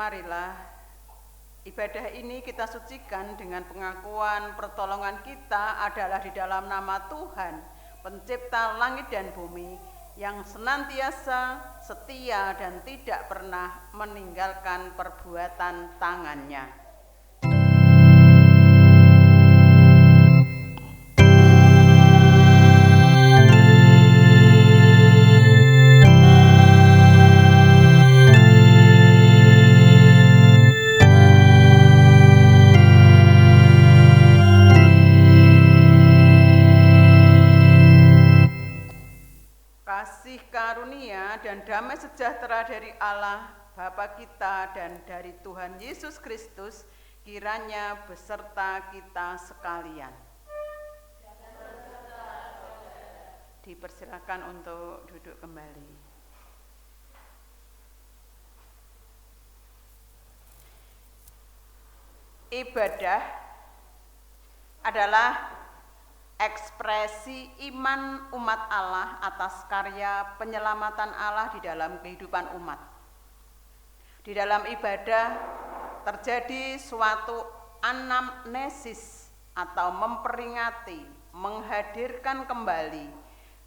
Marilah ibadah ini kita sucikan dengan pengakuan pertolongan kita adalah di dalam nama Tuhan, pencipta langit dan bumi, yang senantiasa setia dan tidak pernah meninggalkan perbuatan tangannya. Kasih karunia dan damai sejahtera dari Allah Bapa kita dan dari Tuhan Yesus Kristus kiranya beserta kita sekalian. Dipersilakan untuk duduk kembali. Ibadah adalah ekspresi iman umat Allah atas karya penyelamatan Allah di dalam kehidupan umat. Di dalam ibadah terjadi suatu anamnesis atau memperingati, menghadirkan kembali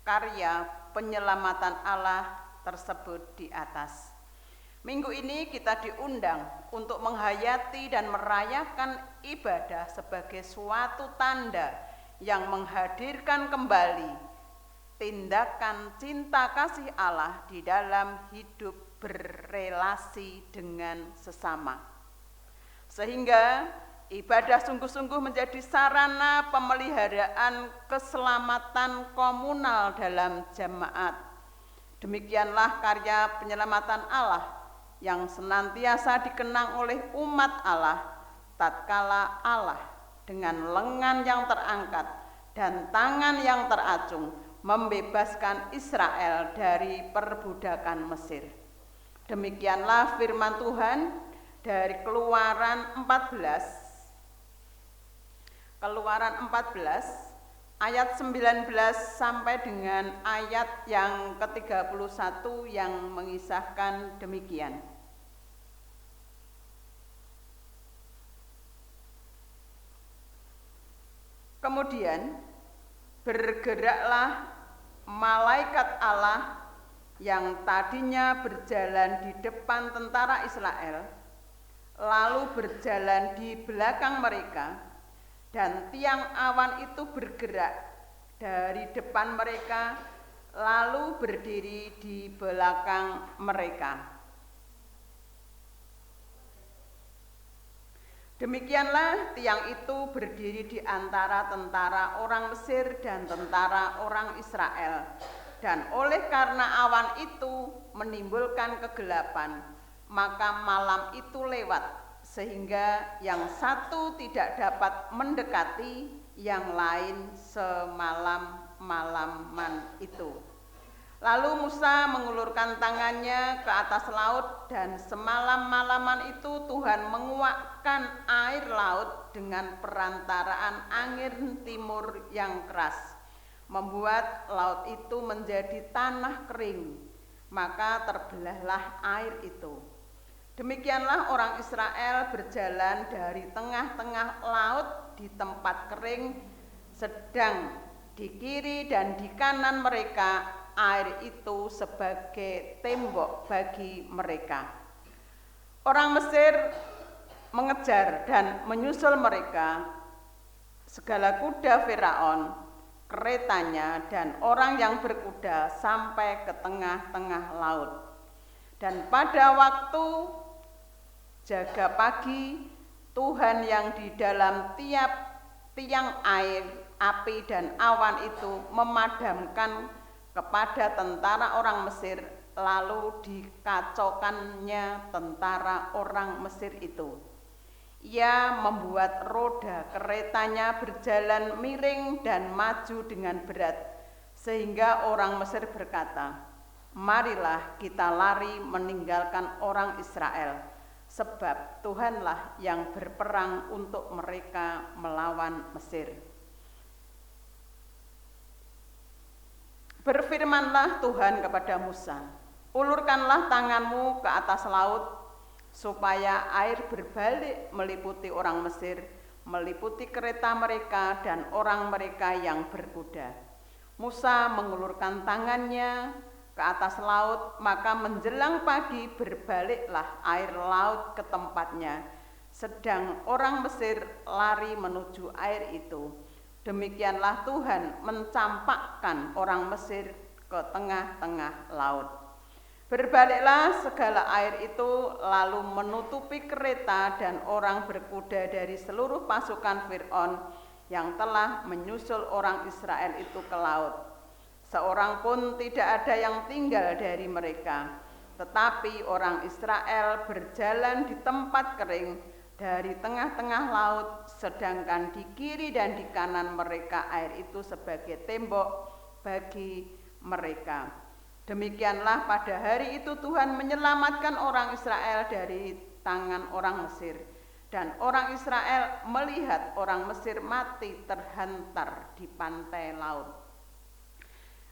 karya penyelamatan Allah tersebut di atas. Minggu ini kita diundang untuk menghayati dan merayakan ibadah sebagai suatu tanda yang menghadirkan kembali tindakan cinta kasih Allah di dalam hidup berrelasi dengan sesama. Sehingga ibadah sungguh-sungguh menjadi sarana pemeliharaan keselamatan komunal dalam jemaat. Demikianlah karya penyelamatan Allah yang senantiasa dikenang oleh umat Allah tatkala Allah dengan lengan yang terangkat dan tangan yang teracung membebaskan Israel dari perbudakan Mesir. Demikianlah firman Tuhan dari Keluaran 14 ayat 19 sampai dengan ayat yang ke-31 yang mengisahkan demikian. Kemudian bergeraklah malaikat Allah yang tadinya berjalan di depan tentara Israel, lalu berjalan di belakang mereka, dan tiang awan itu bergerak dari depan mereka, lalu berdiri di belakang mereka. Demikianlah tiang itu berdiri di antara tentara orang Mesir dan tentara orang Israel. Dan oleh karena awan itu menimbulkan kegelapan, maka malam itu lewat, sehingga yang satu tidak dapat mendekati yang lain semalam-malaman itu. Lalu Musa mengulurkan tangannya ke atas laut, dan semalam-malaman itu Tuhan menguakkan air laut dengan perantaraan angin timur yang keras, membuat laut itu menjadi tanah kering, maka terbelahlah air itu. Demikianlah orang Israel berjalan dari tengah-tengah laut di tempat kering, sedang di kiri dan di kanan mereka air itu sebagai tembok bagi mereka. Orang Mesir mengejar dan menyusul mereka, segala kuda Firaun, keretanya, dan orang yang berkuda sampai ke tengah-tengah laut. Dan pada waktu jaga pagi, Tuhan yang di dalam tiap tiang air, api dan awan itu memadamkan kepada tentara orang Mesir, lalu dikacaukannya tentara orang Mesir itu. Ia membuat roda keretanya berjalan miring dan maju dengan berat, sehingga orang Mesir berkata, "Marilah kita lari meninggalkan orang Israel, sebab Tuhanlah yang berperang untuk mereka melawan Mesir." Berfirmanlah Tuhan kepada Musa, "Ulurkanlah tanganmu ke atas laut, supaya air berbalik meliputi orang Mesir, meliputi kereta mereka dan orang mereka yang berkuda. Musa mengulurkan tangannya ke atas laut, maka menjelang pagi berbaliklah air laut ke tempatnya, sedang orang Mesir lari menuju air itu. Demikianlah Tuhan mencampakkan orang Mesir ke tengah-tengah laut. Berbaliklah segala air itu lalu menutupi kereta dan orang berkuda dari seluruh pasukan Fir'aun yang telah menyusul orang Israel itu ke laut. Seorang pun tidak ada yang tinggal dari mereka, tetapi orang Israel berjalan di tempat kering dari tengah-tengah laut, sedangkan di kiri dan di kanan mereka air itu sebagai tembok bagi mereka. Demikianlah pada hari itu Tuhan menyelamatkan orang Israel dari tangan orang Mesir, dan orang Israel melihat orang Mesir mati terhantar di pantai laut.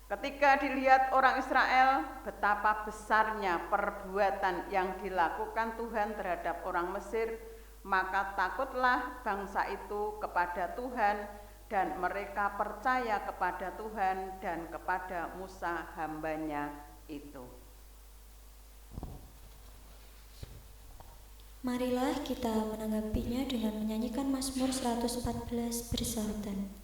Ketika dilihat orang Israel betapa besarnya perbuatan yang dilakukan Tuhan terhadap orang Mesir, maka takutlah bangsa itu kepada Tuhan, dan mereka percaya kepada Tuhan dan kepada Musa hambanya itu. Marilah kita menanggapinya dengan menyanyikan Mazmur 114 bersautan.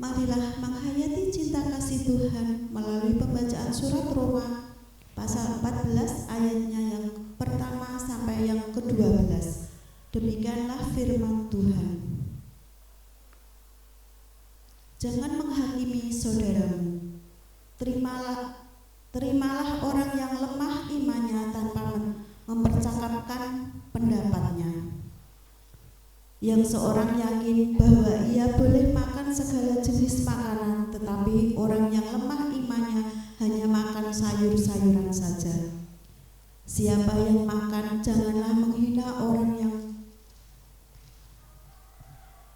Marilah menghayati cinta kasih Tuhan melalui pembacaan surat Roma pasal 14 ayatnya yang pertama sampai yang ke-12. Demikianlah firman Tuhan. Jangan menghakimi saudaramu. Terimalah orang yang lemah imannya tanpa mempercakapkan pendapatnya. Yang seorang yakin bahwa ia boleh makan segala jenis makanan, tetapi orang yang lemah imannya hanya makan sayur-sayuran saja. Siapa yang makan, janganlah menghina orang yang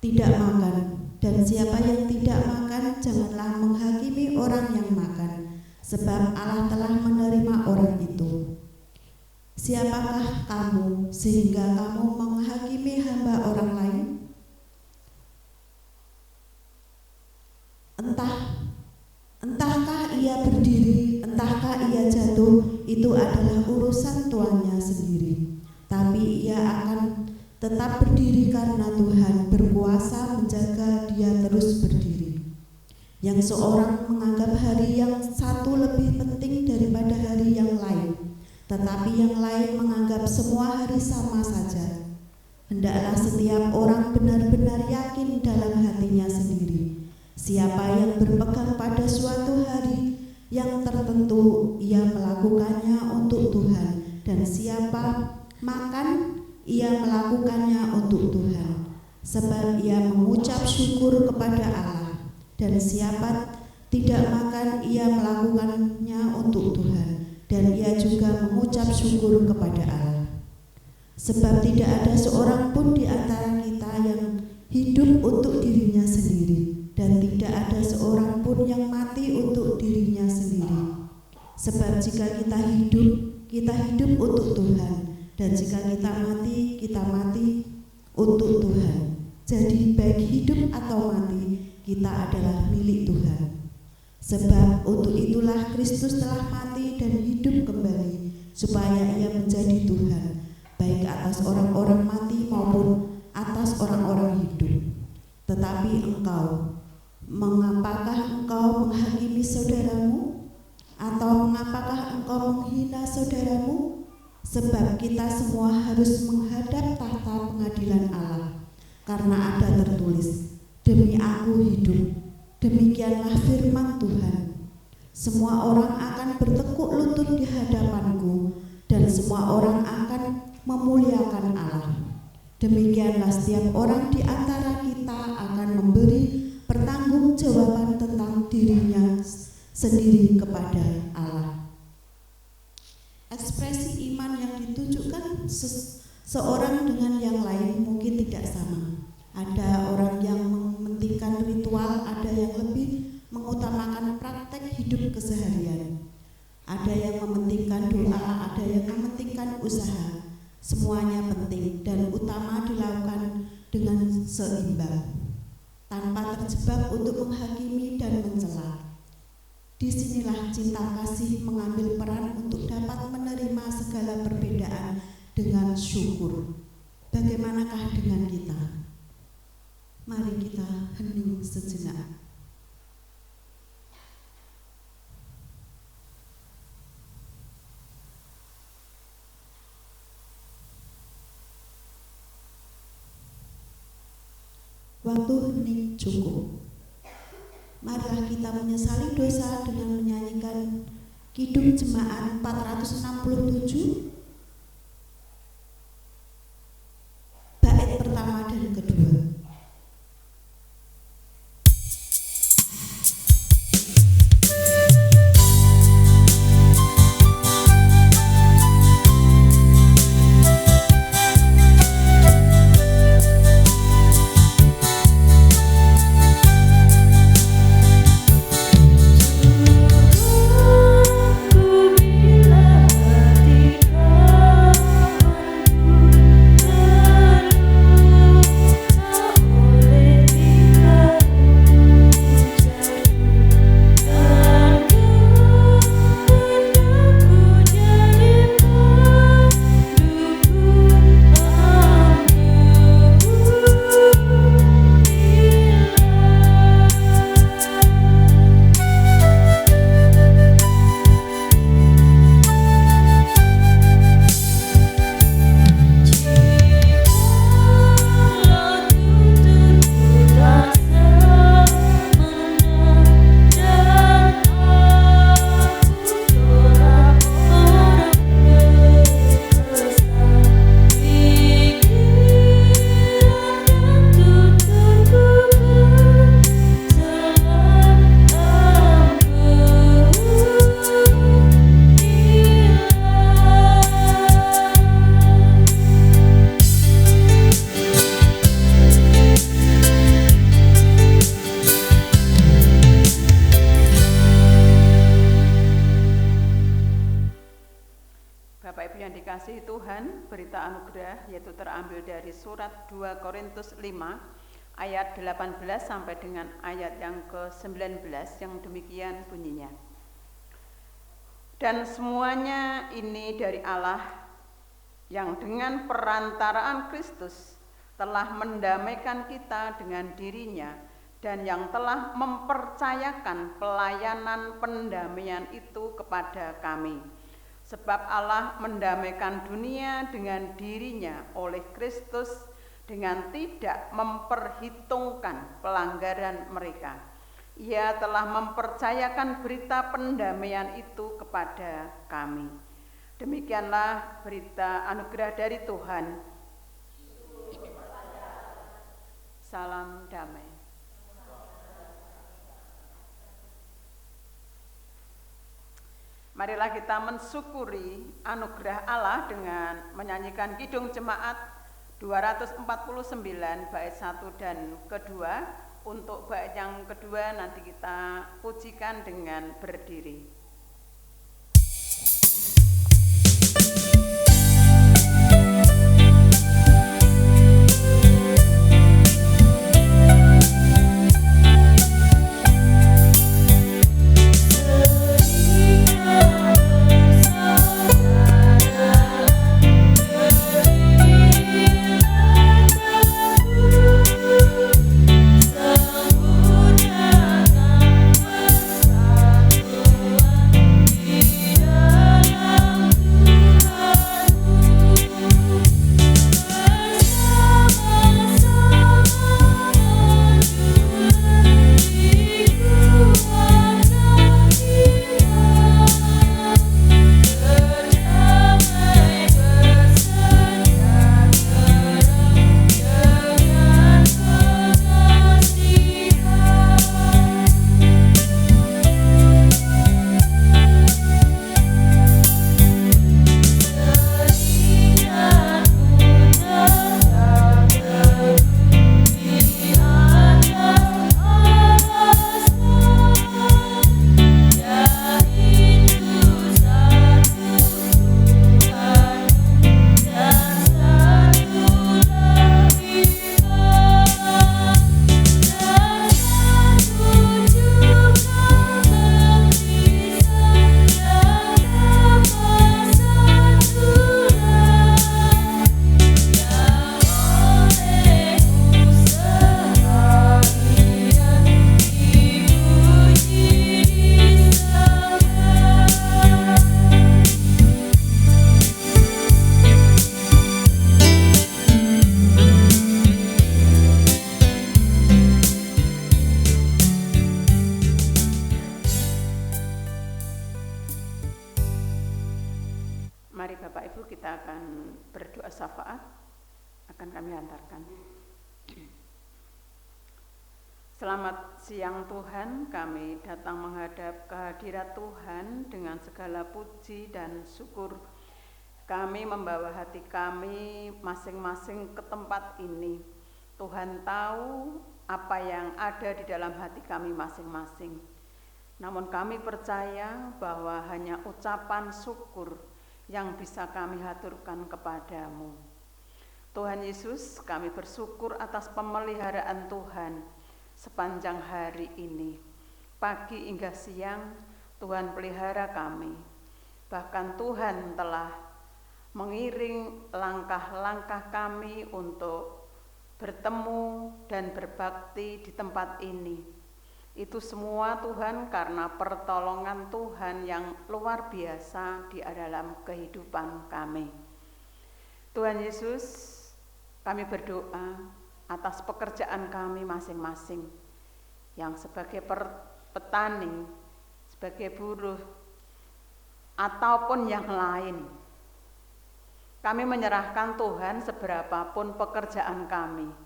tidak makan, dan siapa yang tidak makan, janganlah menghakimi orang yang makan, sebab Allah telah menerima orang itu. Siapakah kamu sehingga kamu menghakimi hamba orang lain? Entahkah ia berdiri, entahkah ia jatuh, itu adalah urusan tuannya sendiri. Tapi ia akan tetap berdiri karena Tuhan berkuasa menjaga dia terus berdiri. Yang seorang menganggap hari yang satu lebih penting daripada hari yang lain, tetapi yang lain menganggap semua hari sama saja. Hendaklah setiap orang benar-benar yakin dalam hatinya sendiri. Siapa yang berpegang pada suatu hari yang tertentu, ia melakukannya untuk Tuhan, dan siapa makan, ia melakukannya untuk Tuhan, sebab ia mengucap syukur kepada Allah. Dan siapa tidak makan, ia melakukannya untuk Tuhan, dan ia juga mengucap syukur kepada Allah. Sebab tidak ada seorang pun di antara kita yang hidup untuk dirinya sendiri, dan tidak ada seorang pun yang mati untuk dirinya sendiri. Sebab jika kita hidup untuk Tuhan, dan jika kita mati untuk Tuhan. Jadi baik hidup atau mati, kita adalah milik Tuhan. Sebab untuk itulah Kristus telah mati dan hidup kembali, supaya ia menjadi Tuhan, baik atas orang-orang mati maupun atas orang-orang hidup. Tetapi mengapakah engkau menghakimi saudaramu? Atau mengapakah engkau menghina saudaramu? Sebab kita semua harus menghadap tahta pengadilan Allah, karena ada tertulis, demi aku hidup. Demikianlah firman Tuhan. Semua orang akan bertekuk lutut di hadapanku, dan semua orang akan memuliakan Allah. Demikianlah setiap orang di antara kita akan memberi pertanggungjawaban tentang dirinya sendiri kepada Allah. Ekspresi iman yang ditunjukkan seorang dengan yang lain mungkin tidak sama. Ada orang yang mementingkan ritual, ada yang lebih mengutamakan praktek hidup keseharian. Ada yang mementingkan doa, ada yang mementingkan usaha. Semuanya penting dan utama dilakukan dengan seimbang, tanpa terjebak untuk menghakimi dan mencela. Disinilah cinta kasih mengambil peran untuk dapat menerima segala perbedaan dengan syukur. Bagaimanakah dengan kita? Mari kita hening sejenak. Waktu hening cukup. Marilah kita menyesali dosa dengan menyanyikan Kidung Jemaat 467, bait pertama dan kedua. Bila hati berita anugerah yaitu terambil dari surat 2 Korintus 5 ayat 18 sampai dengan ayat yang ke-19 yang demikian bunyinya. Dan semuanya ini dari Allah yang dengan perantaraan Kristus telah mendamaikan kita dengan dirinya dan yang telah mempercayakan pelayanan pendamaian itu kepada kami. Sebab Allah mendamaikan dunia dengan dirinya oleh Kristus dengan tidak memperhitungkan pelanggaran mereka. Ia telah mempercayakan berita pendamaian itu kepada kami. Demikianlah berita anugerah dari Tuhan. Salam damai. Marilah kita mensyukuri anugerah Allah dengan menyanyikan Kidung Jemaat 249 bait 1 dan kedua. Untuk bait yang kedua nanti kita pujikan dengan berdiri. Mari Bapak Ibu kita akan berdoa syafaat, akan kami hantarkan. Selamat siang Tuhan, kami datang menghadap kehadirat Tuhan dengan segala puji dan syukur. Kami membawa hati kami masing-masing ke tempat ini. Tuhan tahu apa yang ada di dalam hati kami masing-masing. Namun kami percaya bahwa hanya ucapan syukur yang bisa kami haturkan kepadamu. Tuhan Yesus, kami bersyukur atas pemeliharaan Tuhan sepanjang hari ini. Pagi hingga siang, Tuhan pelihara kami. Bahkan Tuhan telah mengiring langkah-langkah kami untuk bertemu dan berbakti di tempat ini. Itu semua Tuhan karena pertolongan Tuhan yang luar biasa di dalam kehidupan kami. Tuhan Yesus, kami berdoa atas pekerjaan kami masing-masing, yang sebagai petani, sebagai buruh, ataupun yang lain. Kami menyerahkan Tuhan seberapapun pekerjaan kami.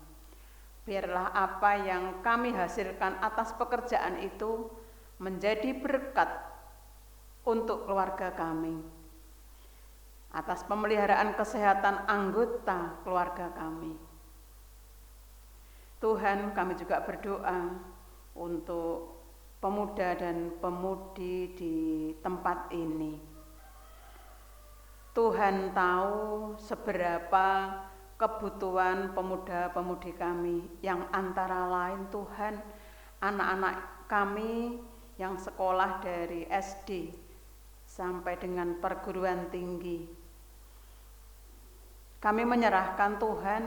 Biarlah apa yang kami hasilkan atas pekerjaan itu menjadi berkat untuk keluarga kami, atas pemeliharaan kesehatan anggota keluarga kami. Tuhan, kami juga berdoa untuk pemuda dan pemudi di tempat ini. Tuhan tahu seberapa kebutuhan pemuda-pemudi kami, yang antara lain Tuhan, anak-anak kami yang sekolah dari SD sampai dengan perguruan tinggi. Kami menyerahkan Tuhan,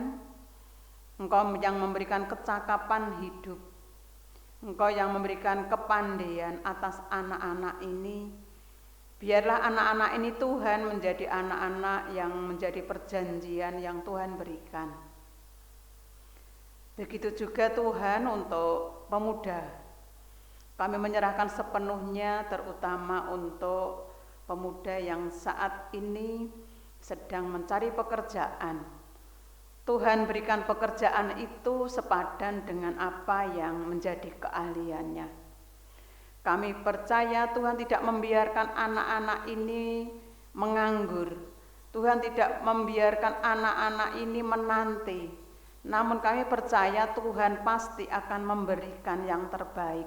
Engkau yang memberikan kecakapan hidup, Engkau yang memberikan kepandaian atas anak-anak ini. Biarlah anak-anak ini Tuhan menjadi anak-anak yang menjadi perjanjian yang Tuhan berikan. Begitu juga Tuhan untuk pemuda. Kami menyerahkan sepenuhnya terutama untuk pemuda yang saat ini sedang mencari pekerjaan. Tuhan berikan pekerjaan itu sepadan dengan apa yang menjadi keahliannya. Kami percaya Tuhan tidak membiarkan anak-anak ini menganggur. Tuhan tidak membiarkan anak-anak ini menanti. Namun kami percaya Tuhan pasti akan memberikan yang terbaik.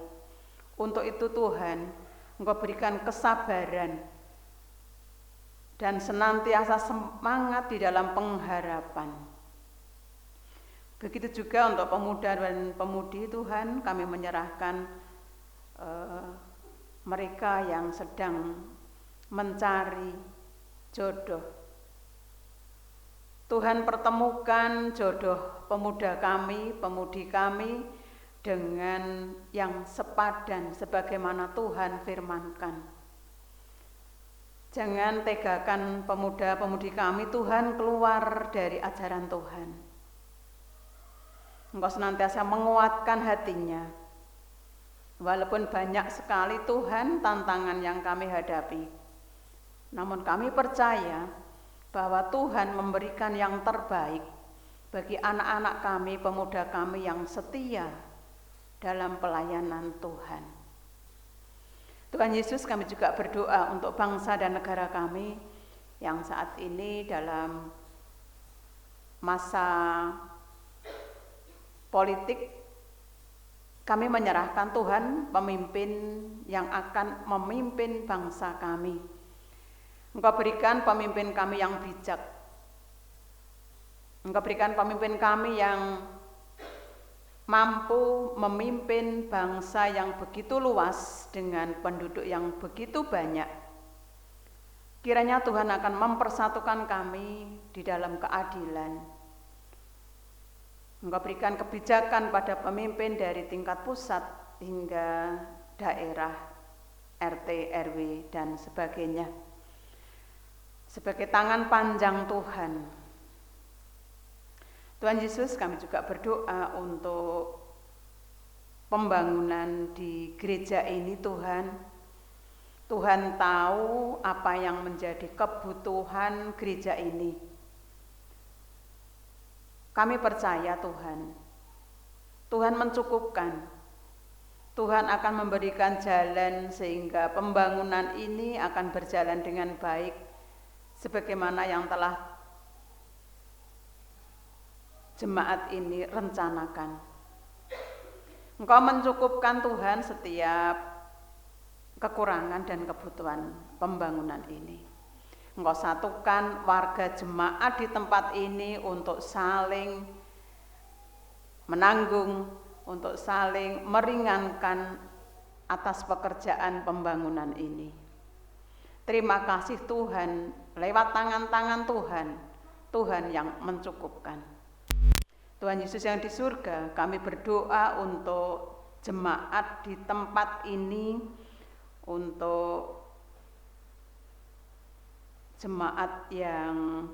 Untuk itu Tuhan, Engkau berikan kesabaran dan senantiasa semangat di dalam pengharapan. Begitu juga untuk pemuda dan pemudi Tuhan, kami menyerahkan mereka yang sedang mencari jodoh. Tuhan pertemukan jodoh pemuda kami, pemudi kami dengan yang sepadan sebagaimana Tuhan firmankan. Jangan tegakan pemuda-pemudi kami Tuhan keluar dari ajaran Tuhan. Engkau senantiasa menguatkan hatinya. Walaupun banyak sekali Tuhan tantangan yang kami hadapi, namun kami percaya bahwa Tuhan memberikan yang terbaik bagi anak-anak kami, pemuda kami yang setia dalam pelayanan Tuhan. Tuhan Yesus, kami juga berdoa untuk bangsa dan negara kami yang saat ini dalam masa politik. Kami menyerahkan Tuhan pemimpin yang akan memimpin bangsa kami. Engkau berikan pemimpin kami yang bijak. Engkau berikan pemimpin kami yang mampu memimpin bangsa yang begitu luas dengan penduduk yang begitu banyak. Kiranya Tuhan akan mempersatukan kami di dalam keadilan. Engkau berikan kebijakan pada pemimpin dari tingkat pusat hingga daerah, RT, RW, dan sebagainya. Sebagai tangan panjang Tuhan. Tuhan Yesus, kami juga berdoa untuk pembangunan di gereja ini Tuhan. Tuhan tahu apa yang menjadi kebutuhan gereja ini. Kami percaya Tuhan, Tuhan mencukupkan, Tuhan akan memberikan jalan sehingga pembangunan ini akan berjalan dengan baik, sebagaimana yang telah jemaat ini rencanakan. Engkau mencukupkan Tuhan setiap kekurangan dan kebutuhan pembangunan ini. Engkau satukan warga jemaat di tempat ini untuk saling menanggung, untuk saling meringankan atas pekerjaan pembangunan ini. Terima kasih Tuhan, lewat tangan-tangan Tuhan, Tuhan yang mencukupkan. Tuhan Yesus yang di surga, kami berdoa untuk jemaat di tempat ini, untuk jemaat yang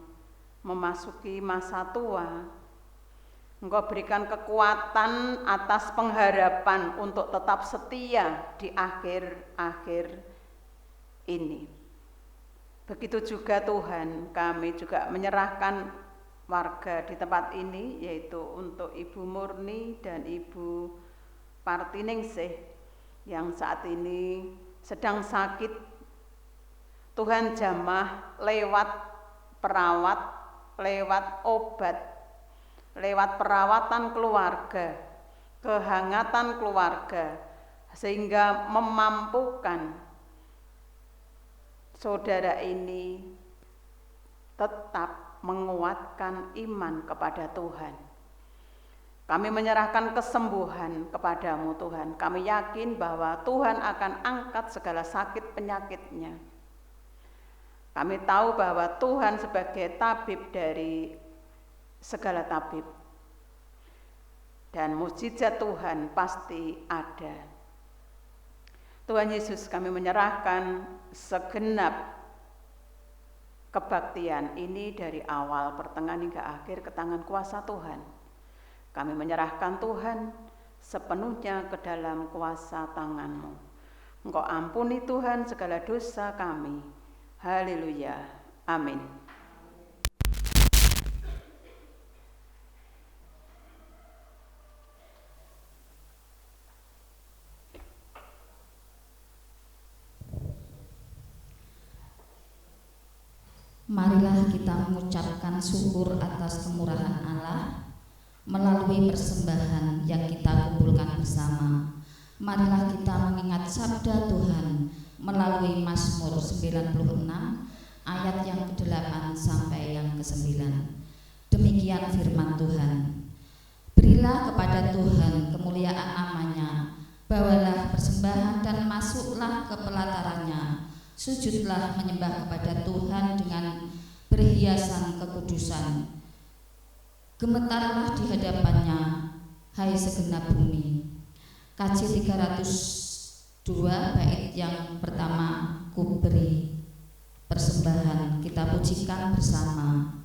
memasuki masa tua. Engkau berikan kekuatan atas pengharapan untuk tetap setia di akhir-akhir ini. Begitu juga Tuhan, kami juga menyerahkan warga di tempat ini, yaitu untuk Ibu Murni dan Ibu Partiningsih yang saat ini sedang sakit. Tuhan jamah lewat perawat, lewat obat, lewat perawatan keluarga, kehangatan keluarga, sehingga memampukan saudara ini tetap menguatkan iman kepada Tuhan. Kami menyerahkan kesembuhan kepadamu Tuhan. Kami yakin bahwa Tuhan akan angkat segala sakit penyakitnya. Kami tahu bahwa Tuhan sebagai tabib dari segala tabib. Dan mukjizat Tuhan pasti ada. Tuhan Yesus, kami menyerahkan segenap kebaktian ini dari awal, pertengahan hingga akhir ke tangan kuasa Tuhan. Kami menyerahkan Tuhan sepenuhnya ke dalam kuasa tangan-Mu. Engkau ampuni Tuhan segala dosa kami. Haleluya. Amin. Marilah kita mengucapkan syukur atas kemurahan Allah melalui persembahan yang kita kumpulkan bersama. Marilah kita mengingat sabda Tuhan melalui Mazmur 96 ayat yang ke-8 sampai yang ke-9. Demikian firman Tuhan. Berilah kepada Tuhan kemuliaan namanya, bawalah persembahan dan masuklah ke pelatarannya. Sujudlah menyembah kepada Tuhan dengan perhiasan kekudusan. Gemetarlah di hadapannya, hai segenap bumi. KJ 302 bait yang pertama ku beri persembahan, kita pujikan bersama.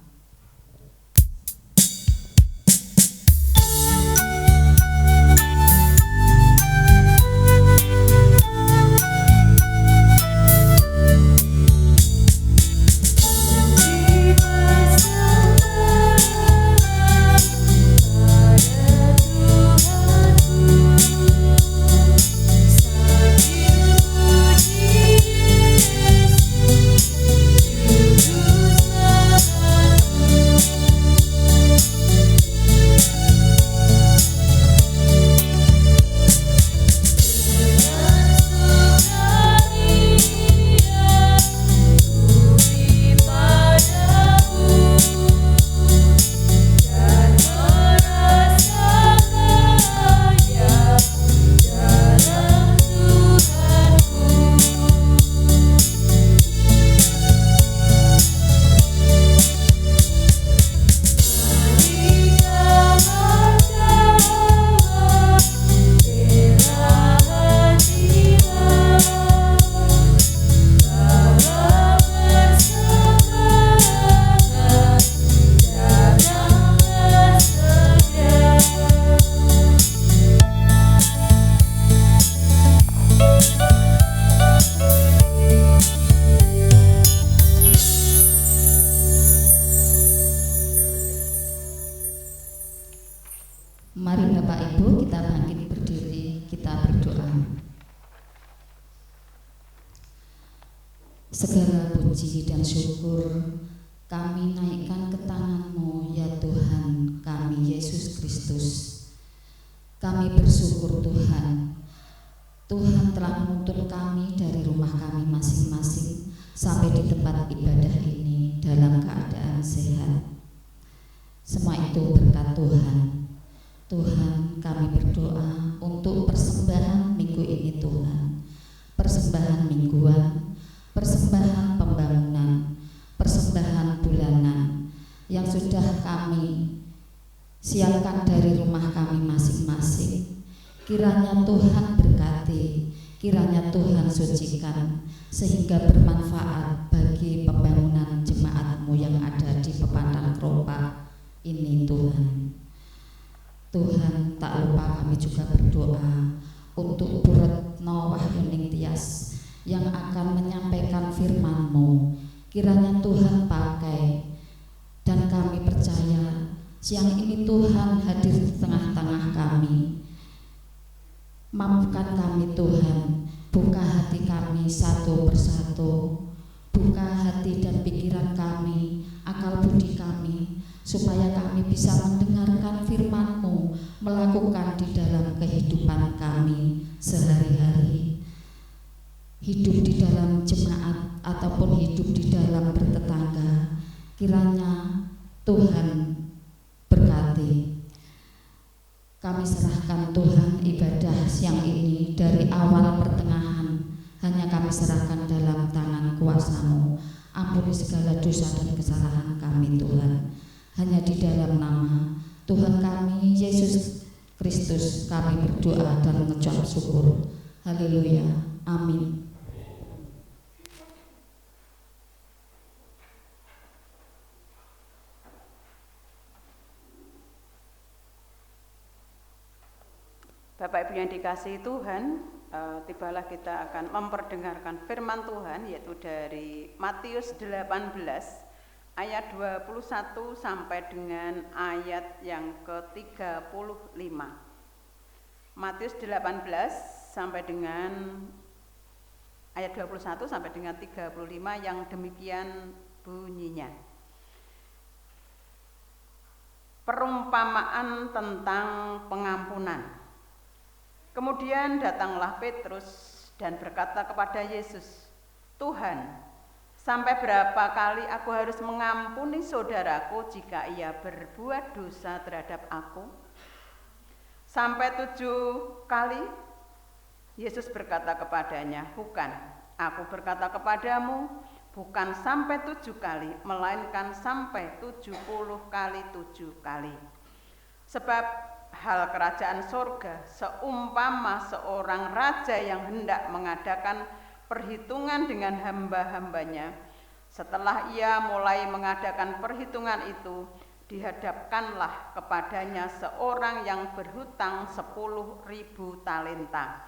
Mari Bapak Ibu kita bangkit berdiri, kita berdoa. Segala puji dan syukur kami naikkan ke tangan-Mu ya Tuhan kami Yesus Kristus. Kami bersyukur Tuhan, Tuhan telah menuntun kami dari rumah kami masing-masing sampai di tempat ibadah ini dalam keadaan sehat. Semua itu berkat Tuhan. Tuhan, kami berdoa untuk persembahan minggu ini Tuhan, persembahan mingguan, persembahan pembangunan, persembahan bulanan yang sudah kami siapkan dari rumah kami masing-masing. Kiranya Tuhan berkati, kiranya Tuhan sucikan, sehingga bermanfaat bagi pembangunan jemaat-Mu yang ada di Pepantang Kropa ini Tuhan. Tuhan, tak lupa kami juga berdoa untuk Bu Retno Wahyuning Tias yang akan menyampaikan firman-Mu. Kiranya Tuhan pakai, dan kami percaya siang ini Tuhan hadir di tengah-tengah kami. Mampukan kami Tuhan, buka hati kami satu persatu, buka hati dan pikiran kami, akal budi kami, supaya kami bisa mendengarkan firman-Mu, melakukan di dalam kehidupan kami sehari-hari. Hidup di dalam jemaat ataupun hidup di dalam bertetangga, Kiranya Tuhan berkati. Kami serahkan Tuhan ibadah siang ini dari awal pertengahan, hanya kami serahkan dalam tangan kuasa-Mu. Ampuni segala dosa dan kesalahan kami Tuhan. Hanya di dalam nama Tuhan kami Yesus Kristus kami berdoa dan mengucap syukur. Haleluya. Amin. Bapak Ibu yang dikasihi Tuhan, tibalah kita akan memperdengarkan firman Tuhan, yaitu dari Matius 18 ayat 21 sampai dengan ayat yang ke-35. Matius 18 sampai dengan ayat 21 sampai dengan 35 yang demikian bunyinya. Perumpamaan tentang pengampunan. Kemudian datanglah Petrus dan berkata kepada Yesus, "Tuhan, sampai berapa kali aku harus mengampuni saudaraku jika ia berbuat dosa terhadap aku? Sampai 7 kali?" Yesus berkata kepadanya, "Bukan, aku berkata kepadamu, bukan sampai 7 kali, melainkan sampai 70 kali 7 kali. Sebab hal kerajaan sorga seumpama seorang raja yang hendak mengadakan perhitungan dengan hamba-hambanya. Setelah ia mulai mengadakan perhitungan itu, dihadapkanlah kepadanya seorang yang berhutang 10.000 talenta.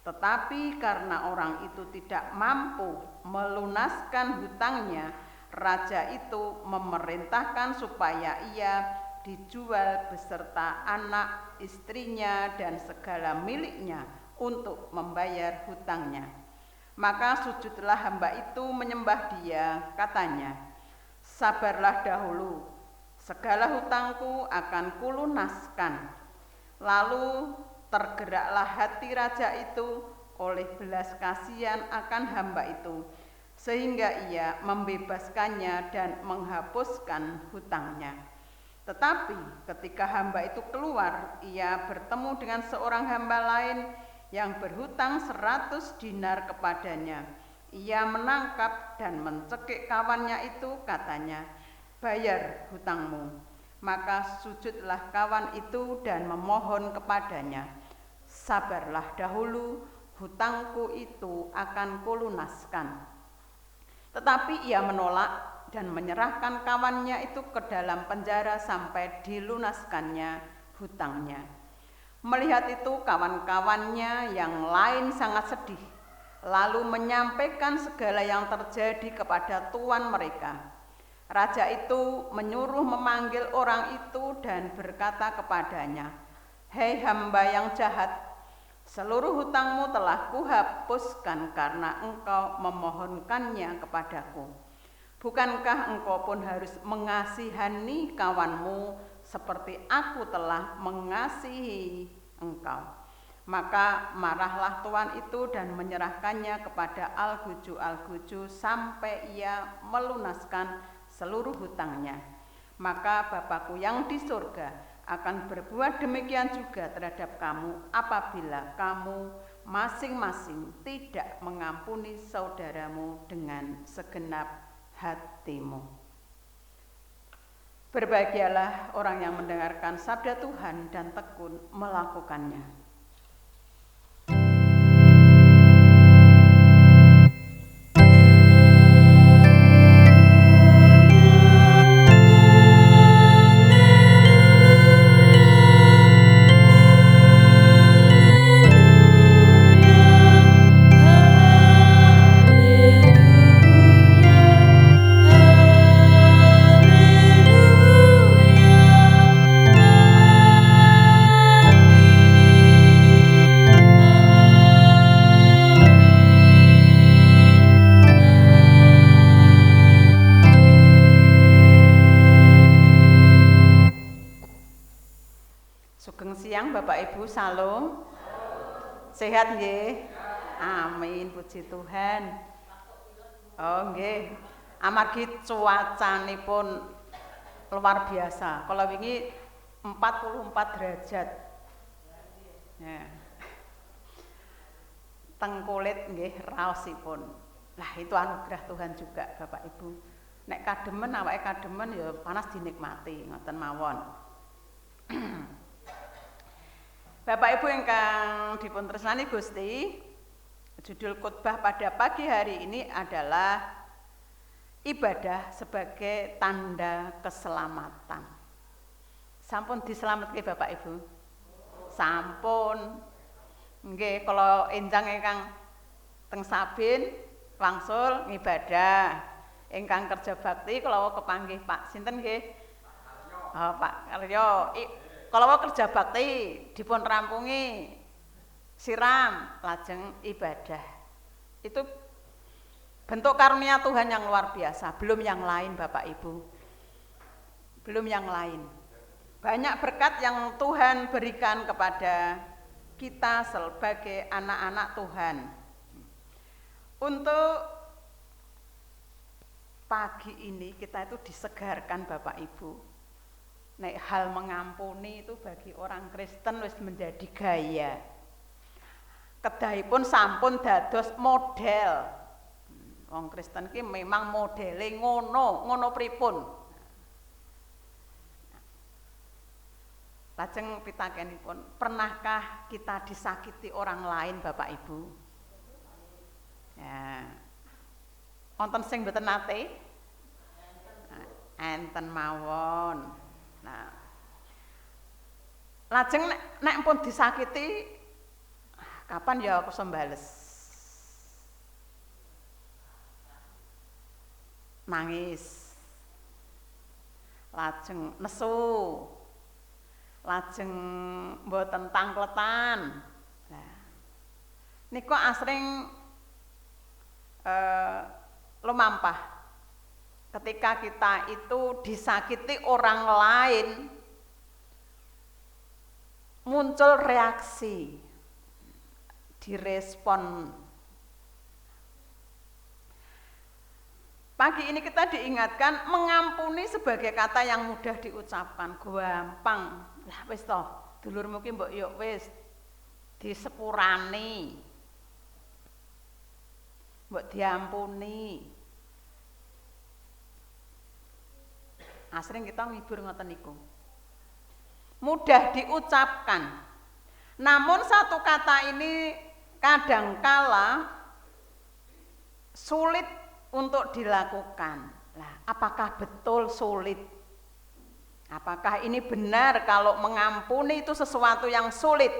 Tetapi karena orang itu tidak mampu melunaskan hutangnya, raja itu memerintahkan supaya ia dijual beserta anak, istrinya, dan segala miliknya untuk membayar hutangnya. Maka sujudlah hamba itu menyembah dia, katanya, 'Sabarlah dahulu, segala hutangku akan kulunaskan.' Lalu tergeraklah hati raja itu oleh belas kasihan akan hamba itu, sehingga ia membebaskannya dan menghapuskan hutangnya. Tetapi ketika hamba itu keluar, ia bertemu dengan seorang hamba lain yang berhutang 100 dinar kepadanya. Ia menangkap dan mencekik kawannya itu, katanya, 'Bayar hutangmu.' Maka sujudlah kawan itu dan memohon kepadanya, 'Sabarlah dahulu, hutangku itu akan kulunaskan.' Tetapi ia menolak dan menyerahkan kawannya itu ke dalam penjara sampai dilunaskannya hutangnya. Melihat itu kawan-kawannya yang lain sangat sedih, lalu menyampaikan segala yang terjadi kepada tuan mereka. Raja itu menyuruh memanggil orang itu dan berkata kepadanya, 'Hei hamba yang jahat, seluruh hutangmu telah kuhapuskan karena engkau memohonkannya kepadaku. Bukankah engkau pun harus mengasihani kawanmu seperti aku telah mengasihi engkau?' Maka marahlah tuan itu dan menyerahkannya kepada alguju-alguju sampai ia melunaskan seluruh hutangnya. Maka Bapakku yang di surga akan berbuat demikian juga terhadap kamu apabila kamu masing-masing tidak mengampuni saudaramu dengan segenap hatimu." Berbahagialah orang yang mendengarkan sabda Tuhan dan tekun melakukannya. Sugeng siang Bapak Ibu, salam. Sehat nggih? Amin, puji Tuhan. Oh nggih. Amargi cuacanipun luar biasa. Kalau wingi 44 derajat. Ya. Teng kulit nggih raosipun. Nah, itu anugerah Tuhan juga, Bapak Ibu. Nek kademen awake kademen ya panas dinikmati, ngoten mawon. Bapak Ibu ingkang dipun tresnani Gusti, judul khotbah pada pagi hari ini adalah ibadah sebagai tanda keselamatan. Sampun diselametke Bapak Ibu? Sampun. Nggih, kalau enjang ingkang teng Sabin wangsul ngibadah. Ingkang kerja bakti kalau kepanggih Pak sinten nggih? Oh, Pak Karyo. Kalau kerja bakti dipun rampungi siram lajeng ibadah. Itu bentuk karunia Tuhan yang luar biasa, belum yang lain Bapak Ibu. Belum yang lain. Banyak berkat yang Tuhan berikan kepada kita sebagai anak-anak Tuhan. Untuk pagi ini kita itu disegarkan Bapak Ibu. Nek hal mengampuni itu bagi orang Kristen wis menjadi gaya. Kedahipun sampun dados model. Wong Kristen ki memang modele ngono pripun. Lajeng pitakenipun, pernahkah kita disakiti orang lain Bapak Ibu? Ya. Wonten sing mboten nate? Enten mawon. Nah. Lajeng nek pun disakiti kapan ya aku sembales? Nangis, lajeng nesu, lajeng mboten tangkletan. Nah, niku asring lumampah ketika kita itu disakiti orang lain, muncul reaksi, direspon. Pagi ini kita diingatkan mengampuni sebagai kata yang mudah diucapkan, gampang. Lah wis toh, dulurmu ki mbok yo wis disepurani. Mbok diampuni. Asring kita ngibur ngoten niku. Mudah diucapkan. Namun satu kata ini kadangkala sulit untuk dilakukan. Lah, apakah betul sulit? Apakah ini benar kalau mengampuni itu sesuatu yang sulit?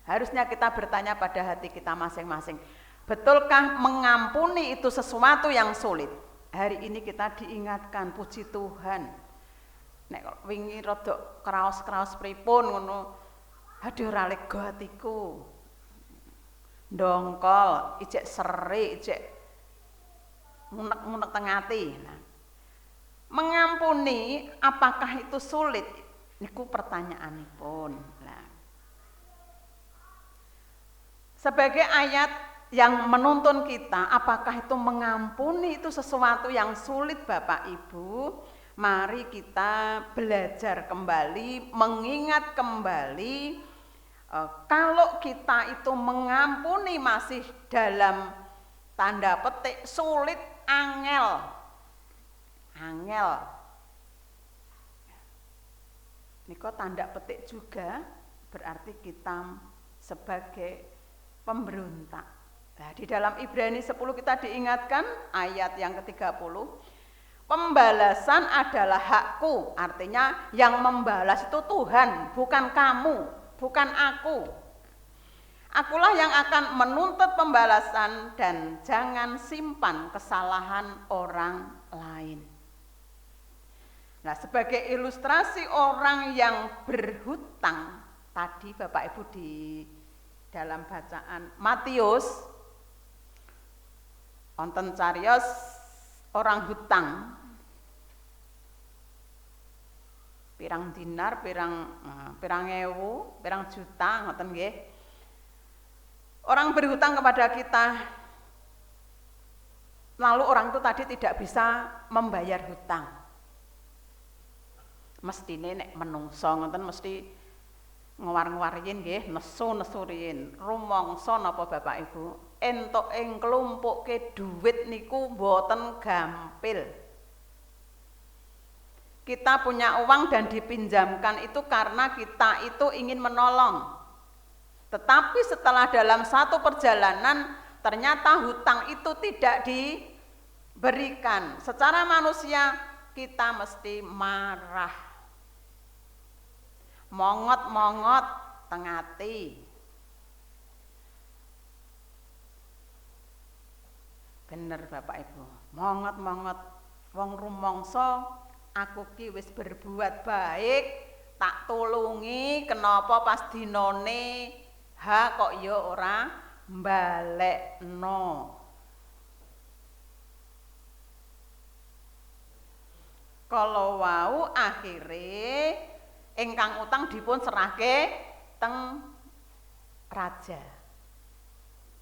Harusnya kita bertanya pada hati kita masing-masing. Betulkah mengampuni itu sesuatu yang sulit? Hari ini kita diingatkan, puji Tuhan. Nek wingi rada kraos-kraos pripun ngono. Aduh ora lega atiku. Ndongkol, ijek serik, ijek munek-munek teng ati. Nah, mengampuni apakah itu sulit? Niku pertanyaanipun. Nah, sebagai ayat yang menuntun kita, apakah itu mengampuni itu sesuatu yang sulit Bapak Ibu? Mari kita belajar kembali, mengingat kembali kalau kita itu mengampuni masih dalam tanda petik sulit, angel. Niko tanda petik juga berarti kita sebagai pemberontak. Nah, di dalam Ibrani 10 kita diingatkan ayat yang ke-30, pembalasan adalah hakku, artinya yang membalas itu Tuhan, bukan kamu, bukan aku. Akulah yang akan menuntut pembalasan dan jangan simpan kesalahan orang lain. Nah, sebagai ilustrasi orang yang berhutang, tadi Bapak Ibu di dalam bacaan Matius, wonten cariyos orang hutang pirang dinar, pirang ewu, pirang juta, ngoten nggih. Orang berhutang kepada kita, lalu orang itu tadi tidak bisa membayar hutang. Mestine nek menungso ngoten mesti ngewar-ngewariin nggih, nesu-nesu riyin. Rumangsa napa Bapak Ibu, entuk ing klumpuke dhuwit niku mboten gampil. Kita punya uang dan dipinjamkan itu karena kita itu ingin menolong. Tetapi setelah dalam satu perjalanan ternyata hutang itu tidak diberikan. Secara manusia kita mesti marah. Mongot-mongot tengati. Bener Bapak Ibu, mongot-mongot wong rumangsa aku ki wis berbuat baik, tak tulungi, kenapa pas dinone kok ya ora mbalekno. Kalau wau akhire ingkang utang dipun serahke teng raja.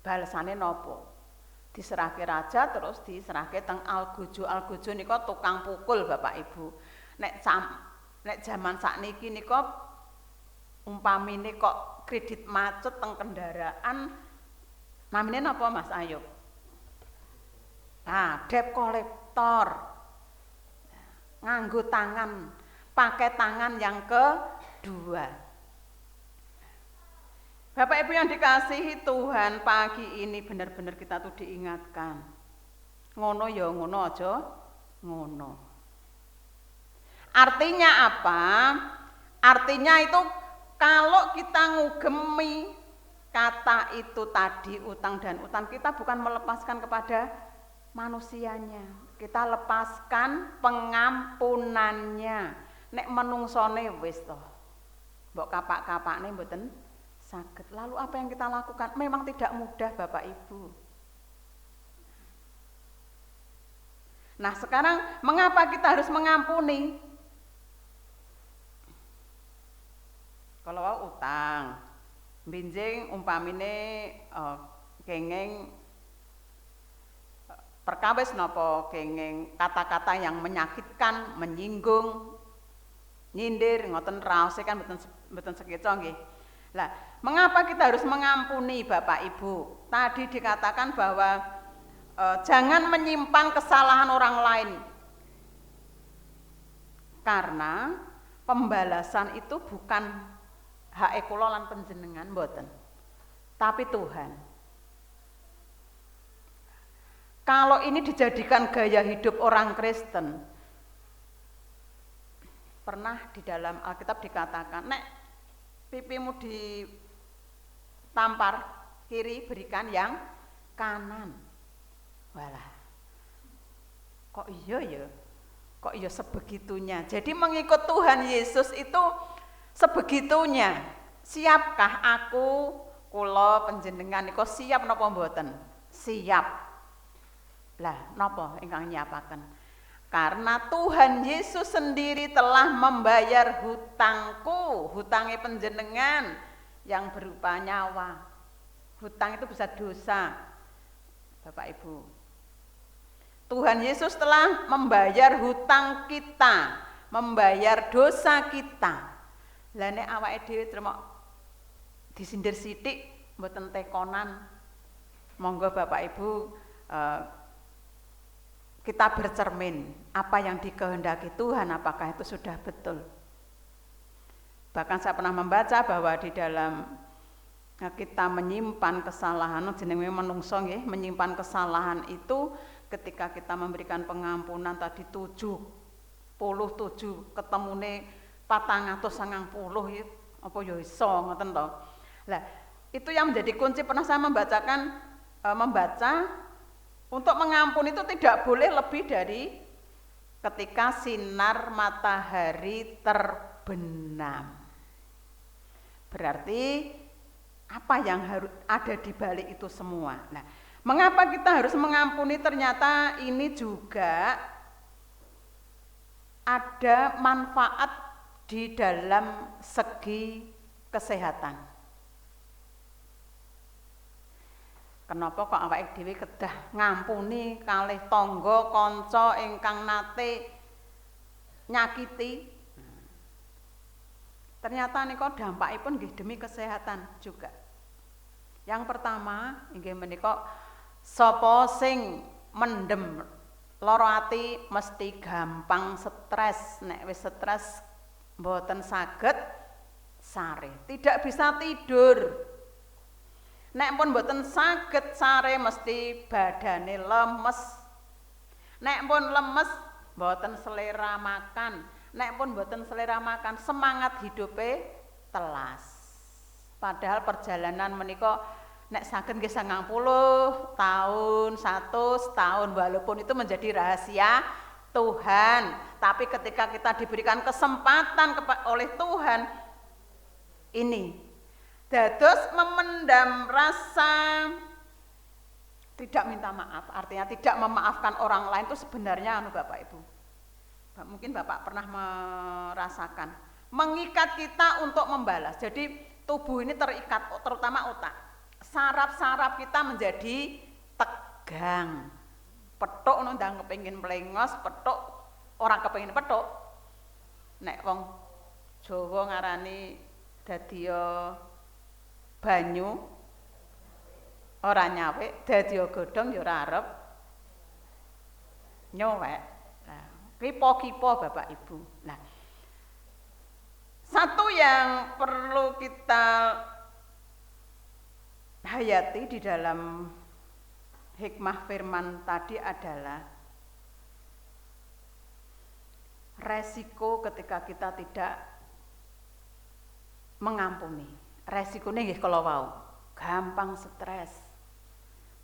Balesane napa? Diserahke raja terus diserahke teng algojo. Algojo nika tukang pukul Bapak Ibu. Nek jaman sakniki nika umpamine kok kredit macet teng kendaraan namine napa Mas Ayub? Nah, debt collector. Nganggo tangan, pakai tangan yang kedua. Bapak Ibu yang dikasihi Tuhan, pagi ini benar-benar kita tuh diingatkan. Ngono ya ngono, aja ngono. Artinya apa? Artinya itu kalau kita ngugemi kata itu tadi utang dan utang, kita bukan melepaskan kepada manusianya. Kita lepaskan pengampunannya. Nek menungsone wis toh. Mbok kapak-kapakne mboten saged. Lalu apa yang kita lakukan? Memang tidak mudah Bapak Ibu. Nah, sekarang mengapa kita harus mengampuni? Kalau utang, binjing umpamine kenging perkawis napa kenging kata-kata yang menyakitkan, menyinggung, nyindir, ngoten raose kan mboten sekeca nggih. Lah, mengapa kita harus mengampuni Bapak Ibu? Tadi dikatakan bahwa jangan menyimpan kesalahan orang lain. Karena pembalasan itu bukan hak kula lan panjenengan mboten. Tapi Tuhan. Kalau ini dijadikan gaya hidup orang Kristen, pernah di dalam Alkitab dikatakan, nek pipimu ditampar kiri, berikan yang kanan. Walah, kok iya ya? Kok iya sebegitunya? Jadi mengikut Tuhan Yesus itu sebegitunya. Siapkah aku, kula panjenengan niku siap napa mboten? Siap. Lah, napa ingkang nyiapaken? Karena Tuhan Yesus sendiri telah membayar hutangku, hutangnya panjenengan yang berupa nyawa. Hutang itu bisa dosa, Bapak Ibu. Tuhan Yesus telah membayar hutang kita, membayar dosa kita. Lah nek awake dhewe trimo disindir sithik mboten tekonan. Monggo Bapak Ibu kita bercermin apa yang dikehendaki Tuhan, apakah itu sudah betul. Bahkan saya pernah membaca bahwa di dalam kita menyimpan kesalahan, jenenge menungso nggih, menyimpan kesalahan itu ketika kita memberikan pengampunan tadi 77 ketemune 490 ya apa ya iso ngoten to. Lah, itu yang menjadi kunci. Pernah saya membaca untuk mengampuni itu tidak boleh lebih dari ketika sinar matahari terbenam. Berarti apa yang harus ada di balik itu semua. Nah, mengapa kita harus mengampuni? Ternyata ini juga ada manfaat di dalam segi kesehatan. Kenapa kok awake dhewe kedah ngampuni kalih tangga kanca ingkang nate nyakiti? Ternyata nika dampakipun nggih demi kesehatan juga. Yang pertama inggih menika sapa sing mendem lara ati mesti gampang stres. Nek wis stres mboten saged sare, tidak bisa tidur. Nek pun mboten saged sare mesti badane lemes. Nek pun lemes mboten selera makan. Nek pun mboten selera makan semangat hidupe telas. Padahal perjalanan menika nek saged nggih 90 tahun, 100 tahun walaupun itu menjadi rahasia Tuhan. Tapi ketika kita diberikan kesempatan oleh Tuhan ini dados memendam rasa tidak minta maaf, artinya tidak memaafkan orang lain itu sebenarnya Bapak Ibu. Mungkin Bapak pernah merasakan mengikat kita untuk membalas. Jadi tubuh ini terikat, terutama otak. Saraf-saraf kita menjadi tegang. Petuk ndang kepengin mlengos, petuk orang kepengin petuk. Nek wong Jawa ngarani dadi banyu ora nyawek, dadi godhong ya ora arep nyowek. Nah, kipo-kipo Bapak Ibu. Nah, satu yang perlu kita hayati di dalam hikmah firman tadi adalah resiko ketika kita tidak mengampuni. Resikonya nggih kalau wau, gampang stres,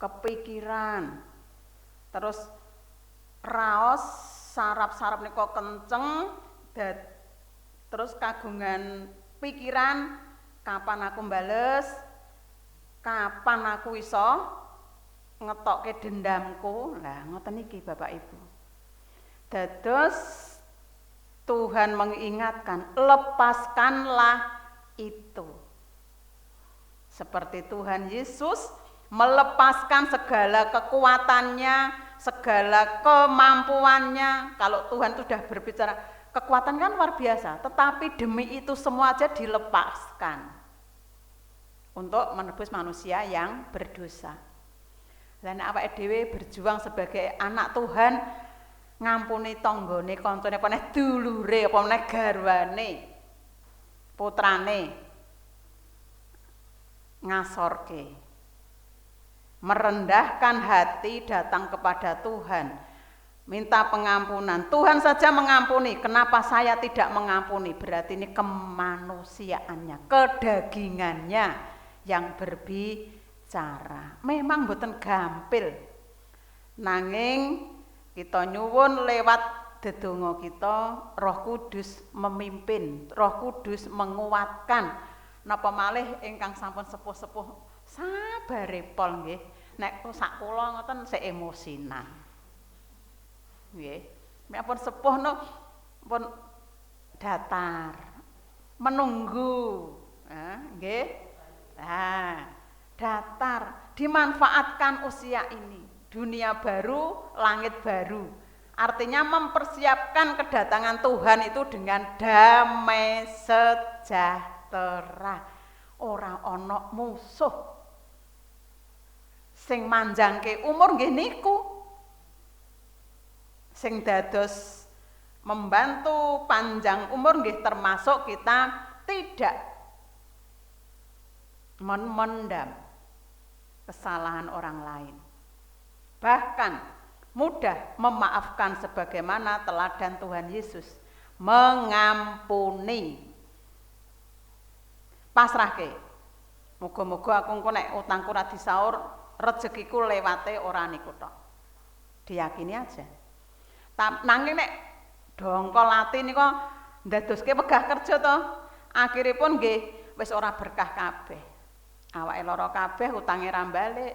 kepikiran, terus raos saraf-saraf nika kenceng, terus kagungan pikiran kapan aku bales, kapan aku iso ngetokke dendamku. Lah ngoten iki Bapak Ibu. Dados Tuhan mengingatkan, lepaskanlah itu. Seperti Tuhan Yesus melepaskan segala kekuatannya, segala kemampuannya. Kalau Tuhan sudah berbicara, kekuatan kan luar biasa, tetapi demi itu semua aja dilepaskan untuk menebus manusia yang berdosa. Dan awake dhewe berjuang sebagai anak Tuhan, ngampuni tanggane, kancane, apa meneh dulure, apa meneh garwane, putrane ngasorke, merendahkan hati datang kepada Tuhan, minta pengampunan. Tuhan saja mengampuni, kenapa saya tidak mengampuni? Berarti ini kemanusiaannya, kedagingannya yang berbicara. Memang mboten gampil, nanging kita nyuwun lewat dedonga kita, Roh Kudus memimpin, Roh Kudus menguatkan. Napa malih ingkang sampun sepuh-sepuh sabare pol nggih. Nek sak kula ngoten sik emosinan. Nggih. Nek pun sepuh no pun datar. Menunggu. Nggih. Nah, datar, dimanfaatkan usia ini. Dunia baru, langit baru. Artinya mempersiapkan kedatangan Tuhan itu dengan damai sejahtera. Ora ana musuh sing manjangke umur nggih niku, sing dados membantu panjang umur nggih termasuk kita tidak memendam kesalahan orang lain, bahkan mudah memaafkan sebagaimana teladan Tuhan Yesus mengampuni. Pasrahke. Muga-muga aku engko nek utangku ra disaur, rezekiku lewate ora niku tok. Diyakini aja. Nanging nek dongkol ati nika ndadoske wegah kerja to, akhiripun nggih wis ora berkah kabeh. Awake lara kabeh, utange ra balik,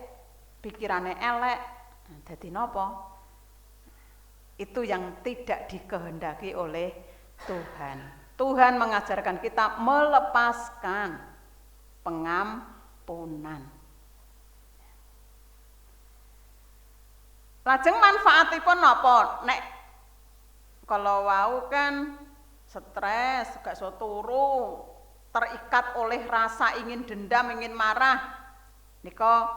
pikirane elek. Dadi napa? Itu yang tidak dikehendaki oleh Tuhan. Tuhan mengajarkan kita melepaskan pengampunan. Lajeng manfaatipun napa? Nek kalau wau kan stres, gak iso turu, terikat oleh rasa ingin dendam, ingin marah, nika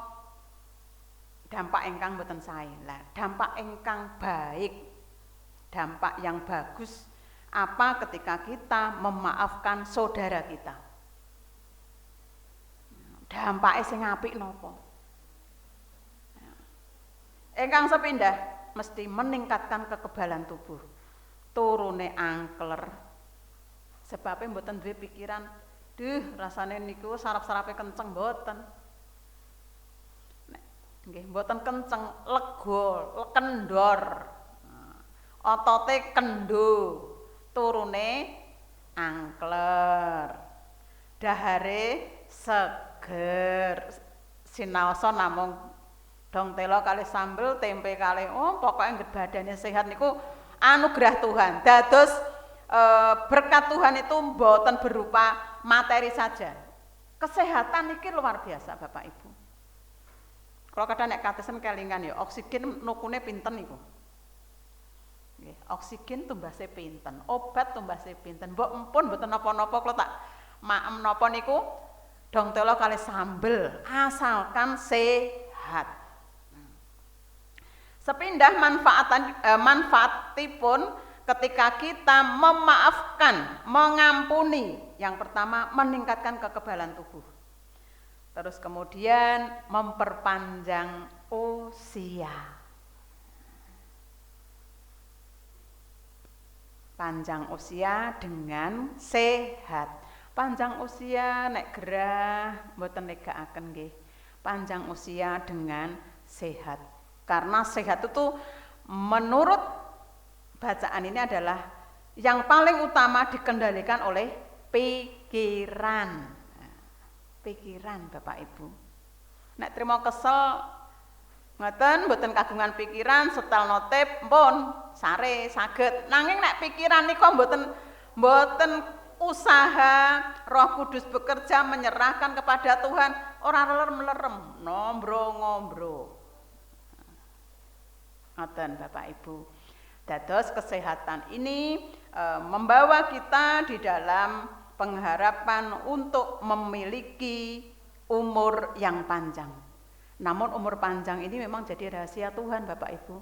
dampak ingkang boten sae. Lah, dampak ingkang baik, dampak yang bagus apa ketika kita memaafkan saudara kita? Dampake sing apik napa? Ingkang sepindah mesti meningkatkan kekebalan tubuh. Turune angkler. Sebabe mboten duwe pikiran, duh rasane niku saraf-sarafe kenceng mboten. Nggih, mboten kenceng, lega, kendor. Otote kendo, turune angkler. Dahare seger. Sinaosa namung dong telo kali sambel, tempe kali pokoknya badannya sehat niku anugerah Tuhan. Dados berkat Tuhan itu mboten berupa materi saja. Kesehatan niki luar biasa Bapak Ibu. Kalau kadang nek katesen kelingan ya oksigen nukune pinten niku. Nggih, oksigen tumbase pinten, obat tumbase pinten. Mbok empun mboten napa-napa kula tak maem napa niku dong telo kali sambel asalkan sehat. Sepindah manfaatipun ketika kita memaafkan, mengampuni. Yang pertama meningkatkan kekebalan tubuh. Terus kemudian memperpanjang usia. Panjang usia dengan sehat. Panjang usia nek gerah mboten negakaken nggih. Panjang usia dengan sehat. Karena sehat itu menurut bacaan ini adalah yang paling utama dikendalikan oleh pikiran. Pikiran Bapak Ibu. Nek trimo kesel ngoten mboten kagungan pikiran setel notip pun sare saged. Nanging nek pikiran nika mboten usaha Roh Kudus bekerja menyerahkan kepada Tuhan, ora lerem-lerem, nombro-ngombro. Ngoten Bapak Ibu. Dados kesehatan ini membawa kita di dalam pengharapan untuk memiliki umur yang panjang. Namun umur panjang ini memang jadi rahasia Tuhan Bapak Ibu.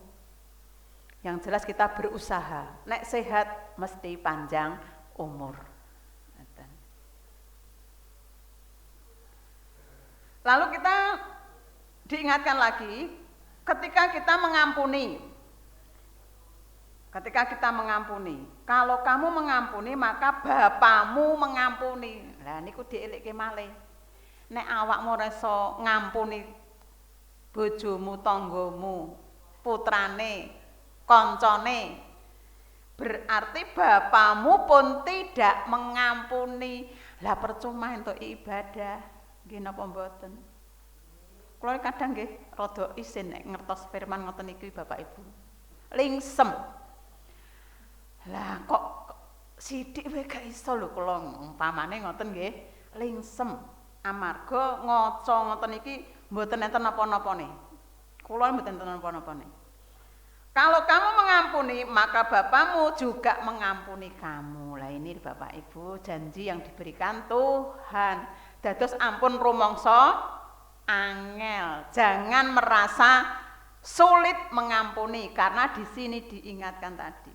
Yang jelas kita berusaha. Nek sehat mesti panjang umur. Lalu kita diingatkan lagi ketika kita mengampuni. Ketika kita mengampuni, kalau kamu mengampuni maka Bapamu mengampuni. Lah niku dielikke malih. Nek awakmu ora iso ngampuni bojomu, tanggamu, putrane, kancane, berarti Bapamu pun tidak mengampuni. Lah percuma entuk ibadah. Nggih napa mboten? Kula kadang nggih rada isin nek ngertos firman ngoten iki Bapak Ibu. Lingsem. Lah kok sithik wae gak iso lho kula umpamane ngoten nggih, lingsem. Amarga ngaca ngoten iki mboten enten napa-napane. Kula mboten enten napa-napane. Kalau kamu mengampuni, maka Bapamu juga mengampuni kamu. Lah ini Bapak Ibu janji yang diberikan Tuhan. Dados ampun rumangsa angel. Jangan merasa sulit mengampuni karena di sini diingatkan tadi.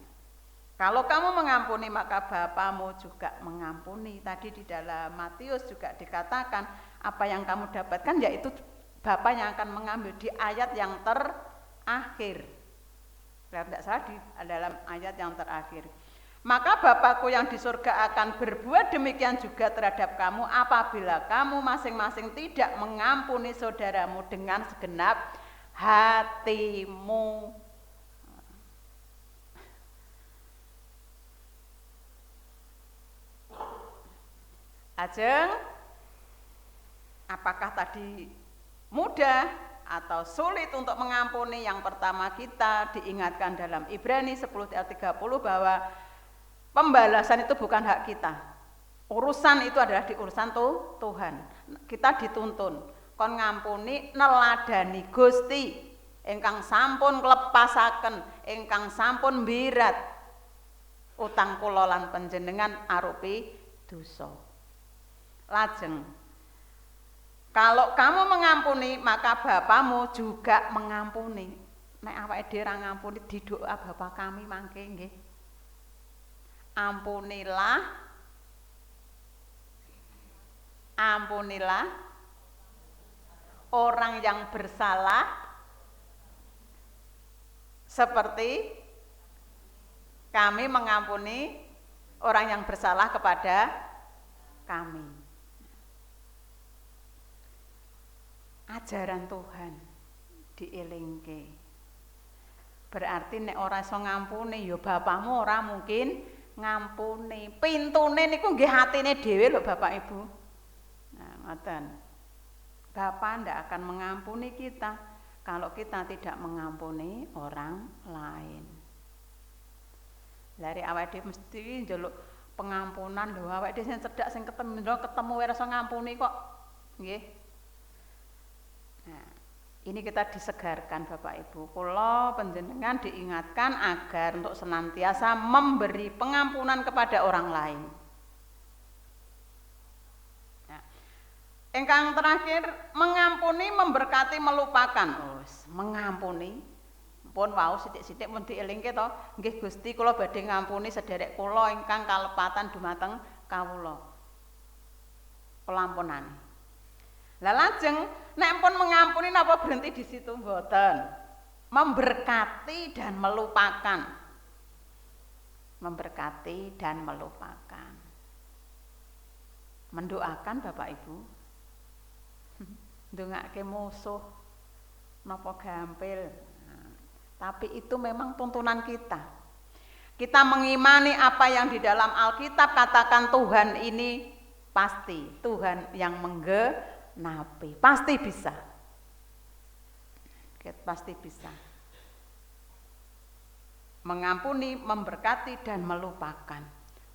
Kalau kamu mengampuni maka Bapamu juga mengampuni. Tadi di dalam Matius juga dikatakan apa yang kamu dapatkan yaitu Bapa yang akan mengambil di ayat yang terakhir. Tidak salah di dalam ayat yang terakhir. Maka Bapakku yang di surga akan berbuat demikian juga terhadap kamu apabila kamu masing-masing tidak mengampuni saudaramu dengan segenap hatimu. Ajeng, apakah tadi mudah atau sulit untuk mengampuni? Yang pertama kita diingatkan dalam Ibrani 10 ayat 30 bahwa pembalasan itu bukan hak kita. Urusan itu adalah di urusan Tuhan. Kita dituntun kon ngampuni neladani Gusti. ingkang sampun klepasaken, ingkang sampun mbirat utang kula lan panjenengan arupi dosa. Lajeng kalau kamu mengampuni, maka Bapamu juga mengampuni. Nek awake dhewe ra ngampuni, didoa Bapa kami mangke nggih. Ampunilah orang yang bersalah seperti kami mengampuni orang yang bersalah kepada kami. Ajaran Tuhan dielingke. Berarti nek ora iso ngampuni ya Bapakmu ora mungkin ngampuni. Pintune niku nggih atine dhewe lho Bapak Ibu. Nah, ngoten. Bapa ndak akan mengampuni kita kalau kita tidak mengampuni orang lain. Lari awake dhewe mesti njaluk pengampunan lho, awake dhewe sing cedhak sing ketemu wae rasa ngampuni kok. Nggih. Nah, ini kita disegarkan Bapak Ibu. Kula panjenengan diingatkan agar untuk senantiasa memberi pengampunan kepada orang lain. Ingkang terakhir, mengampuni, memberkati, melupakan. Mengampuni, pun wau sithik-sithik pun dielingke to. Nggih Gusti, kula badhe ngampuni sederek kula ingkang kalepatan dumateng kawula. Pelampunane. Lah lajeng nek pun mengampuni napa berhenti di situ? Mboten. Memberkati dan melupakan. Memberkati dan melupakan. Mendoakan Bapak Ibu. Ndongake musuh napa gampil. Tapi itu memang tuntunan kita. Kita mengimani apa yang di dalam Alkitab katakan Tuhan ini pasti, Tuhan yang menggenapi, pasti bisa. Pasti bisa. Mengampuni, memberkati dan melupakan.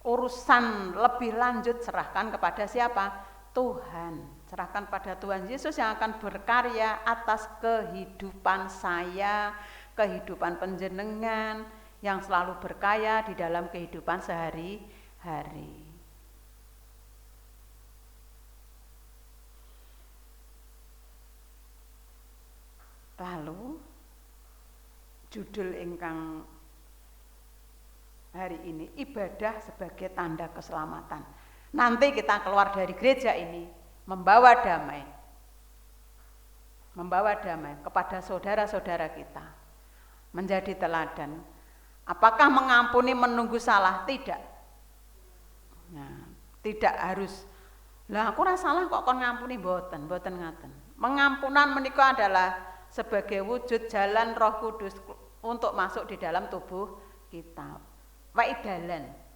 Urusan lebih lanjut serahkan kepada siapa? Tuhan. Serahkan pada Tuhan Yesus yang akan berkarya atas kehidupan saya, kehidupan panjenengan yang selalu berkarya di dalam kehidupan sehari-hari. Lalu judul ingkang hari ini, ibadah sebagai tanda keselamatan. Nanti kita keluar dari gereja ini membawa damai kepada saudara-saudara kita, menjadi teladan. Apakah mengampuni menunggu salah? Tidak. Nah, tidak harus. Lah aku ora salah kok kon ngampuni, mboten ngaten. Mengampunan menika adalah sebagai wujud jalan Roh Kudus untuk masuk di dalam tubuh kita. Wae dalan.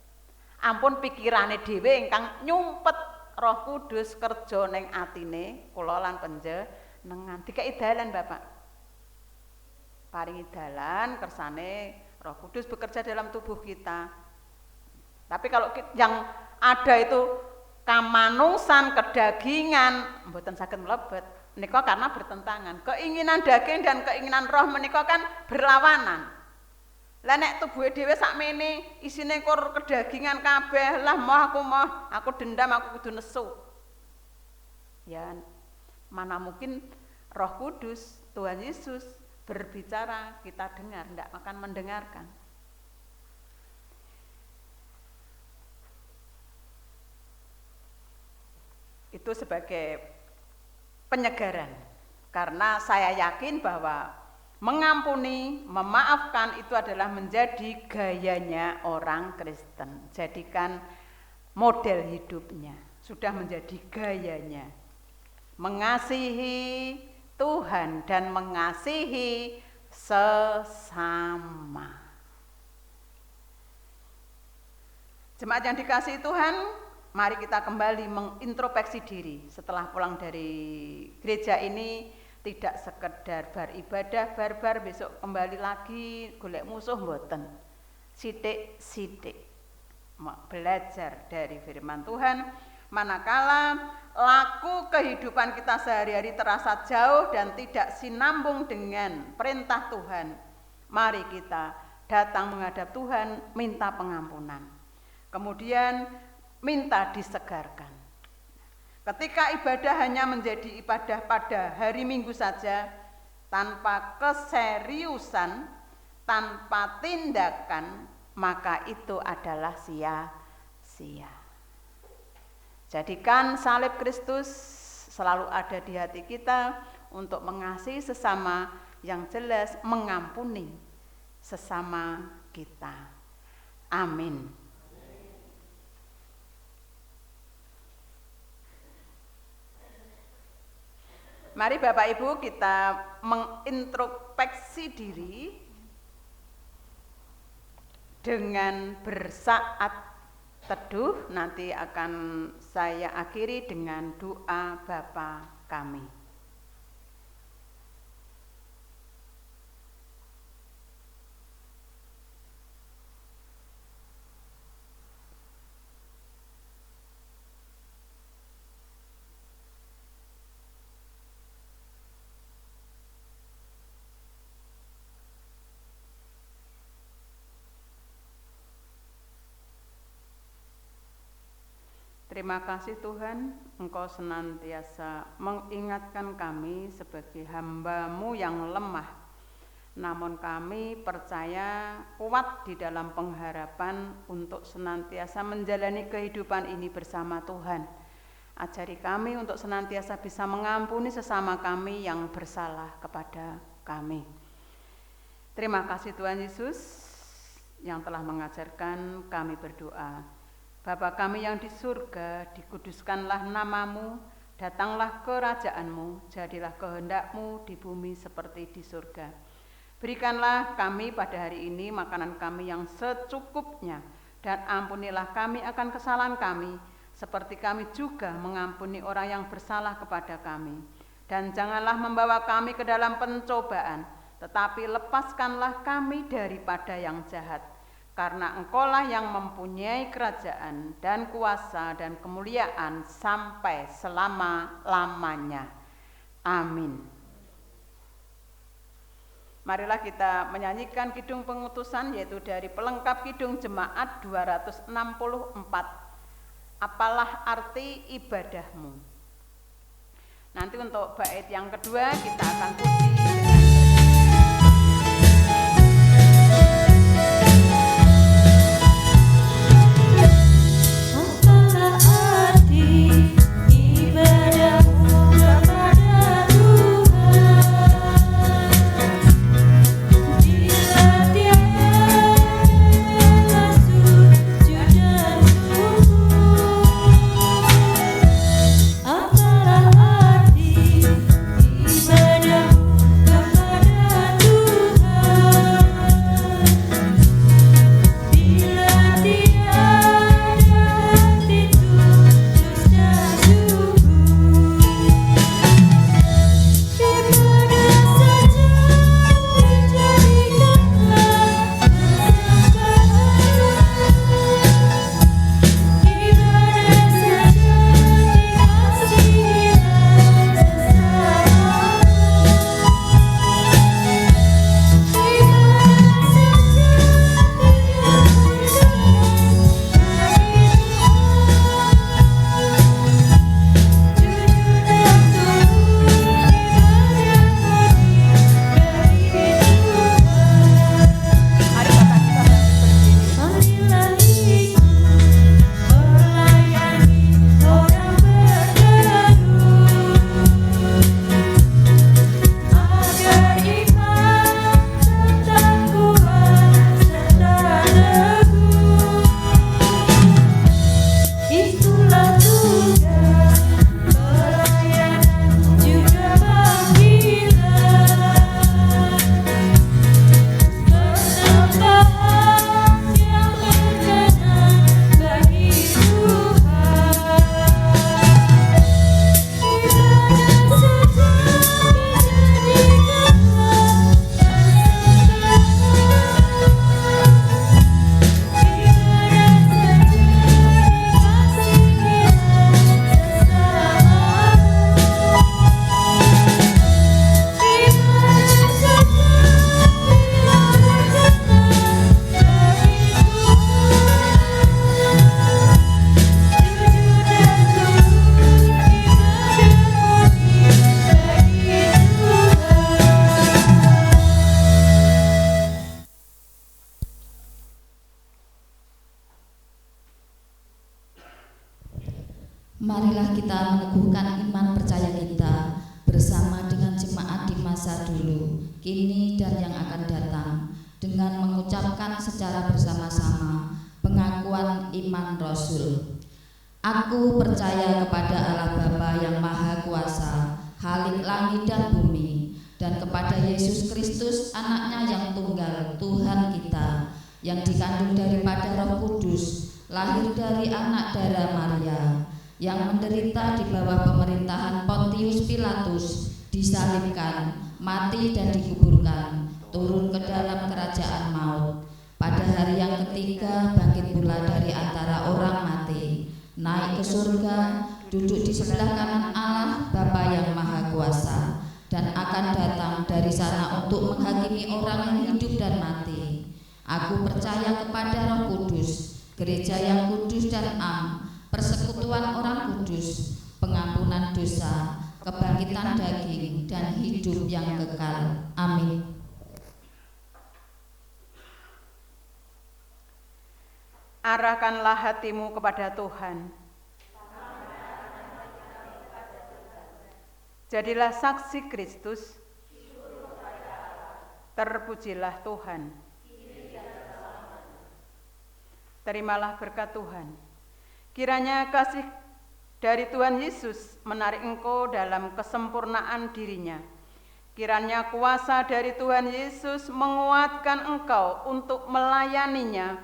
Ampun pikirane dhewe ingkang nyumpet Roh Kudus kerja ning atine kula lan panjenengan. Dikai dalan Bapak. Paringi dalan kersane Roh Kudus bekerja dalam tubuh kita. Tapi kalau yang ada itu kamanungsan, kedagingan, mboten saged mlebet. Menika karena bertentangan. Keinginan daging dan keinginan roh menika kan berlawanan. Lah nek tubuhe dhewe sakmene isine kur kedagingan kabeh, lah aku dendam, aku kudu nesu. Ya mana mungkin Roh Kudus, Tuhan Yesus berbicara kita dengar, ndak akan mendengarkan. Itu sebagai penyegaran. Karena saya yakin bahwa mengampuni, memaafkan itu adalah menjadi gayanya orang Kristen. Jadikan model hidupnya, sudah menjadi gayanya. Mengasihi Tuhan dan mengasihi sesama. Jemaat yang dikasihi Tuhan, mari kita kembali mengintrospeksi diri setelah pulang dari gereja ini. Tidak sekedar beribadah barbar besok kembali lagi golek musuh, mboten. Sithik-sithik belajar dari firman Tuhan, manakala laku kehidupan kita sehari-hari terasa jauh dan tidak sinambung dengan perintah Tuhan, mari kita datang menghadap Tuhan, minta pengampunan. Kemudian minta disegarkan. Ketika ibadah hanya menjadi ibadah pada hari Minggu saja, tanpa keseriusan, tanpa tindakan, maka itu adalah sia-sia. Jadikan salib Kristus selalu ada di hati kita untuk mengasihi sesama, yang jelas mengampuni sesama kita. Amin. Mari Bapak Ibu kita mengintrospeksi diri dengan bersaat teduh. Nanti akan saya akhiri dengan doa Bapa kami. Terima kasih Tuhan, Engkau senantiasa mengingatkan kami sebagai hamba-Mu yang lemah. Namun kami percaya kuat di dalam pengharapan untuk senantiasa menjalani kehidupan ini bersama Tuhan. Ajari kami untuk senantiasa bisa mengampuni sesama kami yang bersalah kepada kami. Terima kasih Tuhan Yesus yang telah mengajarkan kami berdoa. Bapa kami yang di surga, dikuduskanlah nama-Mu, datanglah kerajaan-Mu, jadilah kehendak-Mu di bumi seperti di surga. Berikanlah kami pada hari ini makanan kami yang secukupnya, dan ampunilah kami akan kesalahan kami, seperti kami juga mengampuni orang yang bersalah kepada kami. Dan janganlah membawa kami ke dalam pencobaan, tetapi lepaskanlah kami daripada yang jahat. Karena Engkaulah yang mempunyai kerajaan dan kuasa dan kemuliaan sampai selama-lamanya. Amin. Marilah kita menyanyikan kidung pengutusan, yaitu dari pelengkap kidung jemaat 264. Apalah arti ibadahmu. Nanti untuk bait yang kedua kita akan puji dengan Apalah arti ibadahmu Marilah kita meneguhkan iman percaya kita bersama dengan jemaat di masa dulu, kini dan yang akan datang, dengan mengucapkan secara bersama-sama pengakuan iman Rasul. Aku percaya kepada Allah Bapa yang Maha Kuasa, Khalik langit dan bumi, dan kepada Yesus Kristus, anaknya yang tunggal, Tuhan kita, yang dikandung daripada Roh Kudus, lahir dari anak darah Maria, yang menderita di bawah pemerintahan Pontius Pilatus, disalibkan, mati dan dikuburkan, turun ke dalam kerajaan maut. Pada hari yang ketiga bangkit pula dari antara orang mati, naik ke surga, duduk di sebelah kanan Allah Bapa yang Maha Kuasa, dan akan datang dari sana untuk menghakimi orang yang hidup dan mati. Aku percaya kepada Roh Kudus, gereja yang kudus dan am, persekutuan orang kudus, pengampunan dosa, kebangkitan daging, dan hidup yang kekal. Amin. Arahkanlah hatimu kepada Tuhan. Jadilah saksi Kristus. Terpujilah Tuhan. Terimalah berkat Tuhan. Kiranya kasih dari Tuhan Yesus menarik engkau dalam kesempurnaan dirinya. Kiranya kuasa dari Tuhan Yesus menguatkan engkau untuk melayaninya.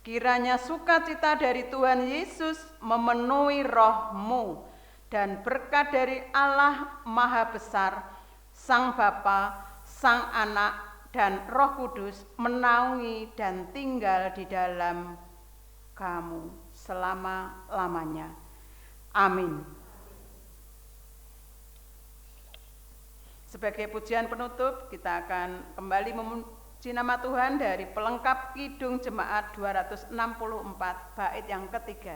Kiranya sukacita dari Tuhan Yesus memenuhi rohmu, dan berkat dari Allah Maha Besar, Sang Bapa, Sang Anak, dan Roh Kudus menaungi dan tinggal di dalam kamu selama-lamanya. Amin. Sebagai pujian penutup, kita akan kembali memuji nama Tuhan dari pelengkap Kidung Jemaat 264, bait yang ketiga.